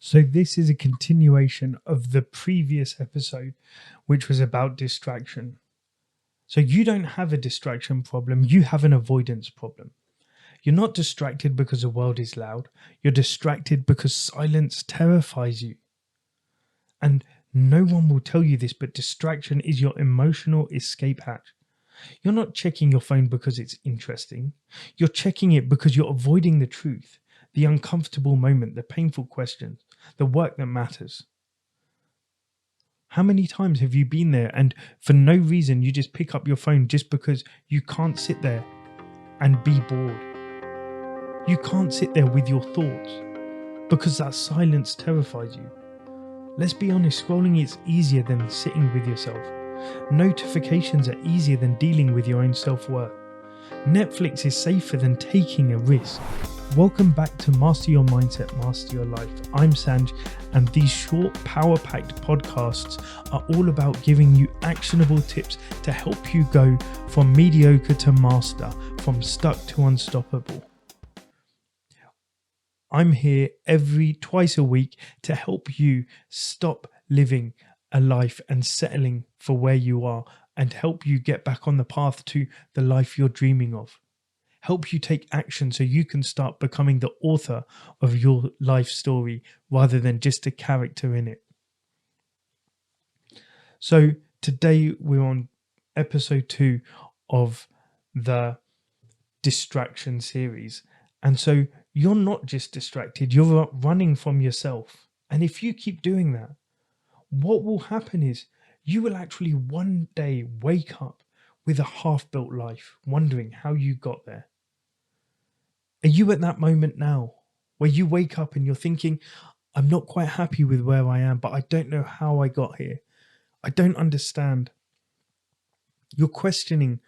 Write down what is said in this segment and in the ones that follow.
So this is a continuation of the previous episode, which was about distraction. So you don't have a distraction problem, you have an avoidance problem. You're not distracted because the world is loud. You're distracted because silence terrifies you. And no one will tell you this, but distraction is your emotional escape hatch. You're not checking your phone because it's interesting. You're checking it because you're avoiding the truth, the uncomfortable moment, the painful questions, the work that matters. How many times have you been there and for no reason you just pick up your phone just because you can't sit there and be bored? You can't sit there with your thoughts because that silence terrifies you. Let's be honest, scrolling is easier than sitting with yourself. Notifications are easier than dealing with your own self-worth. Netflix is safer than taking a risk. Welcome back to Master Your Mindset, Master Your Life. I'm Sanj, and these short, power-packed podcasts are all about giving you actionable tips to help you go from mediocre to master, from stuck to unstoppable. I'm here twice a week to help you stop living a life and settling for where you are and help you get back on the path to the life you're dreaming of. Help you take action so you can start becoming the author of your life story rather than just a character in it. So today we're on episode 2 of the distraction series. And so you're not just distracted, you're running from yourself. And if you keep doing that, what will happen is you will actually one day wake up with a half-built life, wondering how you got there. Are you at that moment now where you wake up and you're thinking, I'm not quite happy with where I am, but I don't know how I got here. I don't understand. You're questioning,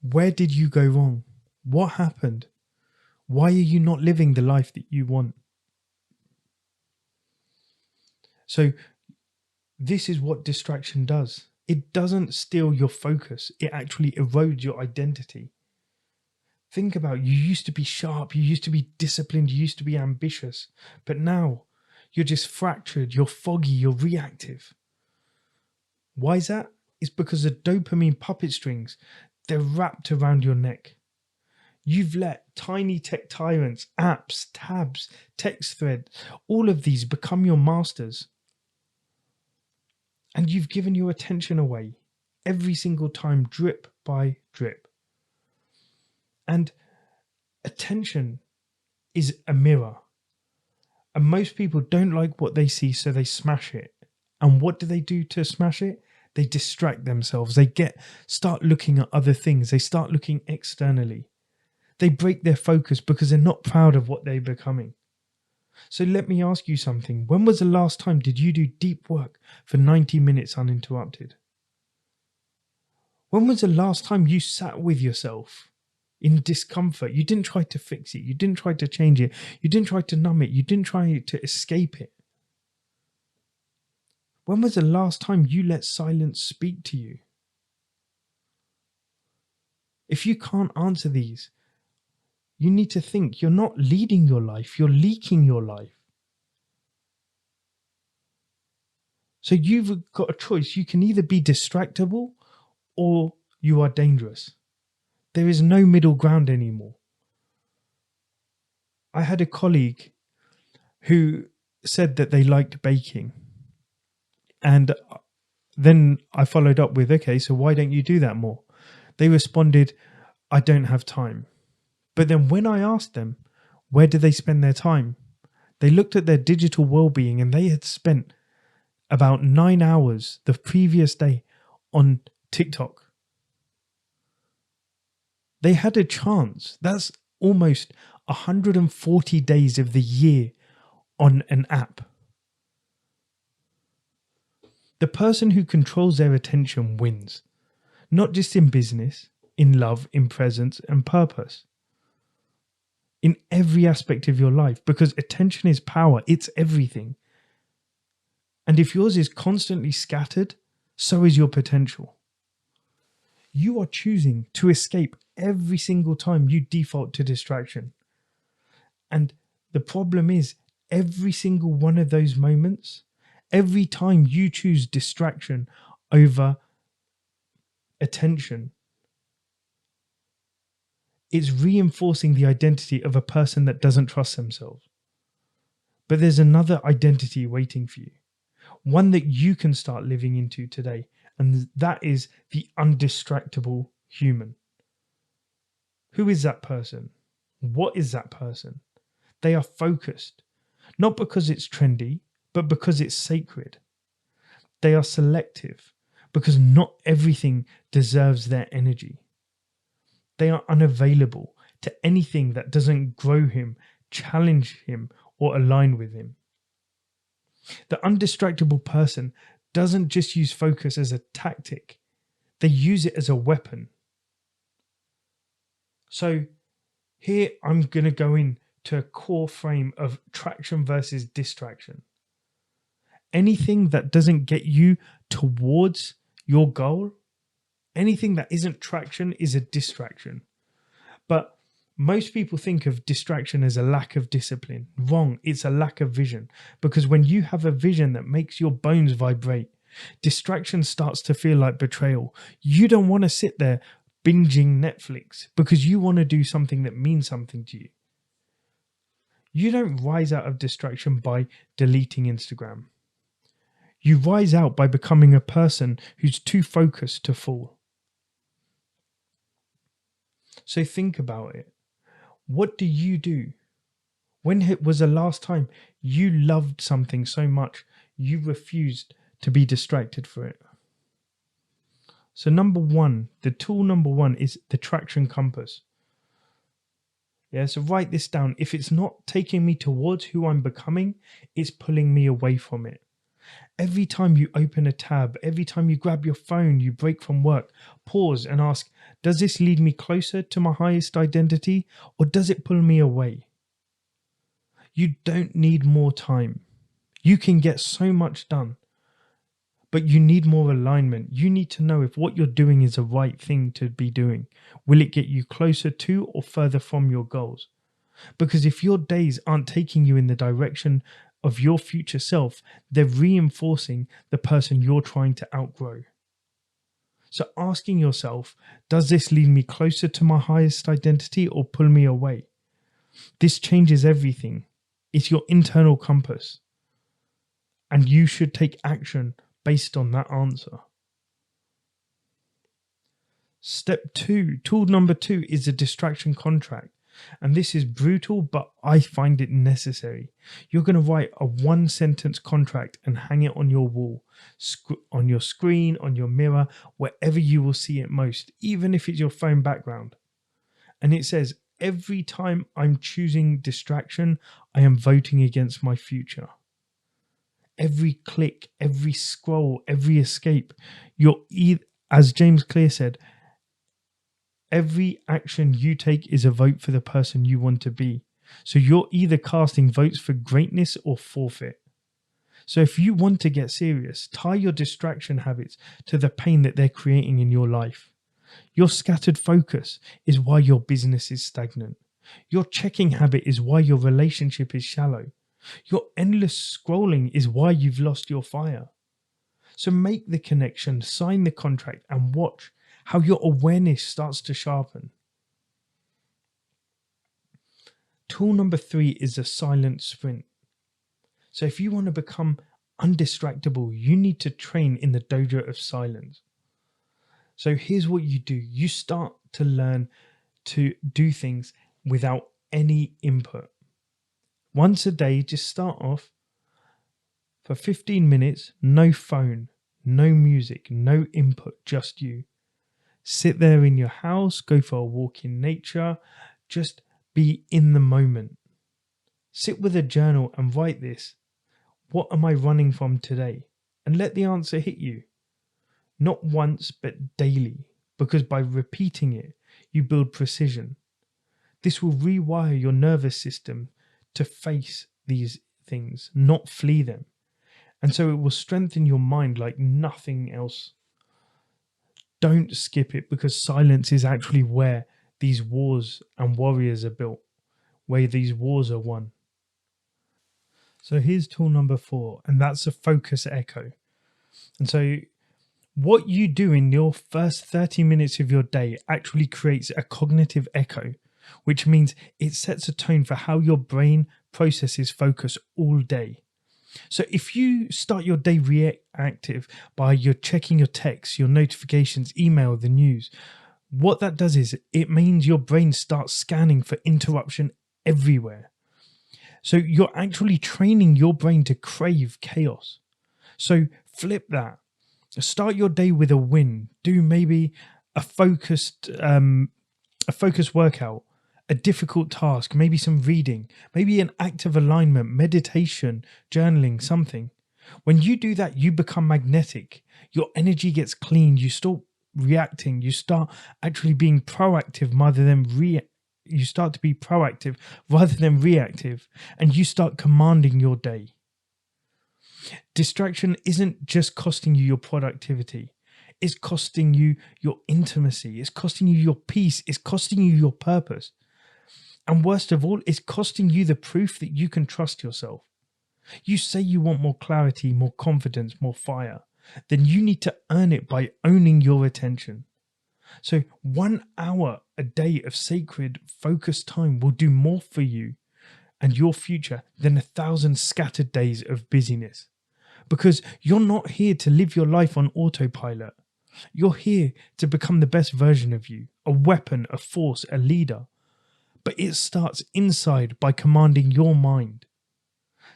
where did you go wrong? What happened? Why are you not living the life that you want? So this is what distraction does. It doesn't steal your focus. It actually erodes your identity. Think about, you used to be sharp, you used to be disciplined, you used to be ambitious, but now you're just fractured, you're foggy, you're reactive. Why is that? It's because the dopamine puppet strings, they're wrapped around your neck. You've let tiny tech tyrants, apps, tabs, text threads, all of these become your masters. And you've given your attention away every single time, drip by drip. And attention is a mirror. And most people don't like what they see, so they smash it. And what do they do to smash it? They distract themselves. They start looking at other things. They start looking externally. They break their focus because they're not proud of what they're becoming. So let me ask you something. When was the last time did you do deep work for 90 minutes uninterrupted? When was the last time you sat with yourself in discomfort? You didn't try to fix it. You didn't try to change it. You didn't try to numb it. You didn't try to escape it. When was the last time you let silence speak to you? If you can't answer these, you need to think you're not leading your life, you're leaking your life. So you've got a choice. You can either be distractible or you are dangerous. There is no middle ground anymore. I had a colleague who said that they liked baking. And then I followed up with, okay, so why don't you do that more? They responded, I don't have time. But then when I asked them, where do they spend their time? They looked at their digital well-being and they had spent about 9 hours the previous day on TikTok. They had a chance. That's almost 140 days of the year on an app. The person who controls their attention wins, not just in business, in love, in presence and purpose. In every aspect of your life, because attention is power. It's everything. And if yours is constantly scattered, so is your potential. You are choosing to escape every single time you default to distraction. And the problem is, every single one of those moments, every time you choose distraction over attention, it's reinforcing the identity of a person that doesn't trust themselves. But there's another identity waiting for you, one that you can start living into today, and that is the undistractable human. Who is that person? What is that person? They are focused, not because it's trendy, but because it's sacred. They are selective, because not everything deserves their energy. They are unavailable to anything that doesn't grow him, challenge him, or align with him. The undistractable person doesn't just use focus as a tactic, they use it as a weapon. So here I'm going to go into a core frame of traction versus distraction. Anything that doesn't get you towards your goal, anything that isn't traction is a distraction. But most people think of distraction as a lack of discipline. Wrong. It's a lack of vision. Because when you have a vision that makes your bones vibrate, distraction starts to feel like betrayal. You don't want to sit there binging Netflix because you want to do something that means something to you. You don't rise out of distraction by deleting Instagram. You rise out by becoming a person who's too focused to fall. So think about it. What do you do? When was the last time you loved something so much you refused to be distracted for it? So the tool number one is the traction compass. Yeah, so write this down. If it's not taking me towards who I'm becoming, it's pulling me away from it. Every time you open a tab, every time you grab your phone, you break from work, pause and ask, does this lead me closer to my highest identity or does it pull me away? You don't need more time. You can get so much done, but you need more alignment. You need to know if what you're doing is the right thing to be doing. Will it get you closer to or further from your goals? Because if your days aren't taking you in the direction of your future self, they're reinforcing the person you're trying to outgrow. So asking yourself, does this lead me closer to my highest identity or pull me away? This changes everything. It's your internal compass. And you should take action based on that answer. Step 2, tool number 2 is the distraction contract. And this is brutal, but I find it necessary. You're going to write a 1-sentence contract and hang it on your wall, on your screen, on your mirror, wherever you will see it most, even if it's your phone background. And it says, every time I'm choosing distraction, I am voting against my future. Every click, every scroll, every escape, as James Clear said, every action you take is a vote for the person you want to be. So you're either casting votes for greatness or forfeit. So if you want to get serious, tie your distraction habits to the pain that they're creating in your life. Your scattered focus is why your business is stagnant. Your checking habit is why your relationship is shallow. Your endless scrolling is why you've lost your fire. So make the connection, sign the contract, and watch how your awareness starts to sharpen. Tool number 3 is a silent sprint. So if you want to become undistractable, you need to train in the dojo of silence. So here's what you do. You start to learn to do things without any input. Once a day, just start off for 15 minutes, no phone, no music, no input, just you. Sit there in your house, go for a walk in nature, just be in the moment. Sit with a journal and write this. What am I running from today? And let the answer hit you. Not once, but daily, because by repeating it, you build precision. This will rewire your nervous system to face these things, not flee them. And so it will strengthen your mind like nothing else. Don't skip it, because silence is actually where these wars and warriors are built, where these wars are won. So here's tool number 4, and that's a focus echo. And so what you do in your first 30 minutes of your day actually creates a cognitive echo, which means it sets a tone for how your brain processes focus all day. So if you start your day reactive by you're checking your texts, your notifications, email, the news, what that does is it means your brain starts scanning for interruption everywhere. So you're actually training your brain to crave chaos. So flip that. Start your day with a win. Do maybe a focused workout, a difficult task, maybe some reading, maybe an act of alignment, meditation, journaling, something. When you do that, you become magnetic. Your energy gets cleaned. You stop reacting. You start actually being proactive rather than You start to be proactive rather than reactive, and you start commanding your day. Distraction isn't just costing you your productivity. It's costing you your intimacy. It's costing you your peace. It's costing you your purpose. And worst of all, it's costing you the proof that you can trust yourself. You say you want more clarity, more confidence, more fire. Then you need to earn it by owning your attention. So 1 hour a day of sacred, focused time will do more for you and your future than 1,000 scattered days of busyness. Because you're not here to live your life on autopilot. You're here to become the best version of you, a weapon, a force, a leader. But it starts inside by commanding your mind.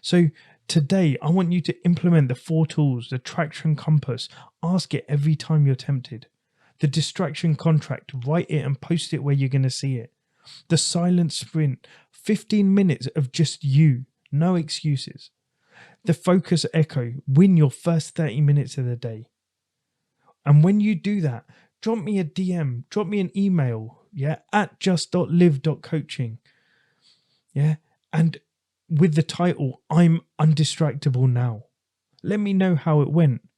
So today, I want you to implement the 4 tools, the traction compass. Ask it every time you're tempted. The distraction contract, write it and post it where you're going to see it. The silent sprint, 15 minutes of just you, no excuses. The focus echo, win your first 30 minutes of the day. And when you do that, drop me a DM, drop me an email, at just.live.coaching. And with the title, I'm Undistractable now. Let me know how it went,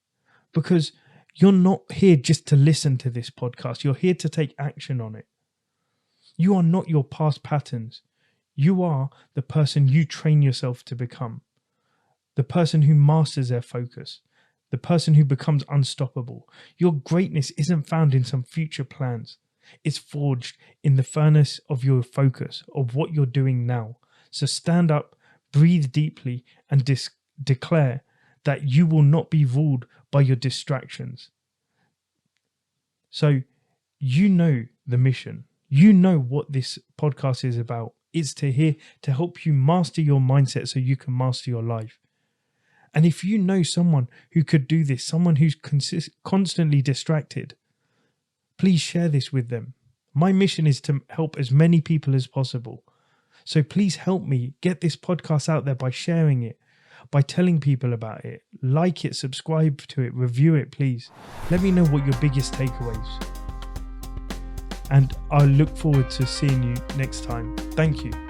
because you're not here just to listen to this podcast. You're here to take action on it. You are not your past patterns. You are the person you train yourself to become. The person who masters their focus. The person who becomes unstoppable. Your greatness isn't found in some future plans. It's forged in the furnace of your focus, of what you're doing now. So stand up, breathe deeply, and declare that you will not be ruled by your distractions. So you know the mission. You know what this podcast is about. It's to help you master your mindset so you can master your life. And if you know someone who could do this, someone who's constantly distracted, please share this with them. My mission is to help as many people as possible. So please help me get this podcast out there by sharing it, by telling people about it. Like it, subscribe to it, review it, please. Let me know what your biggest takeaways. And I look forward to seeing you next time. Thank you.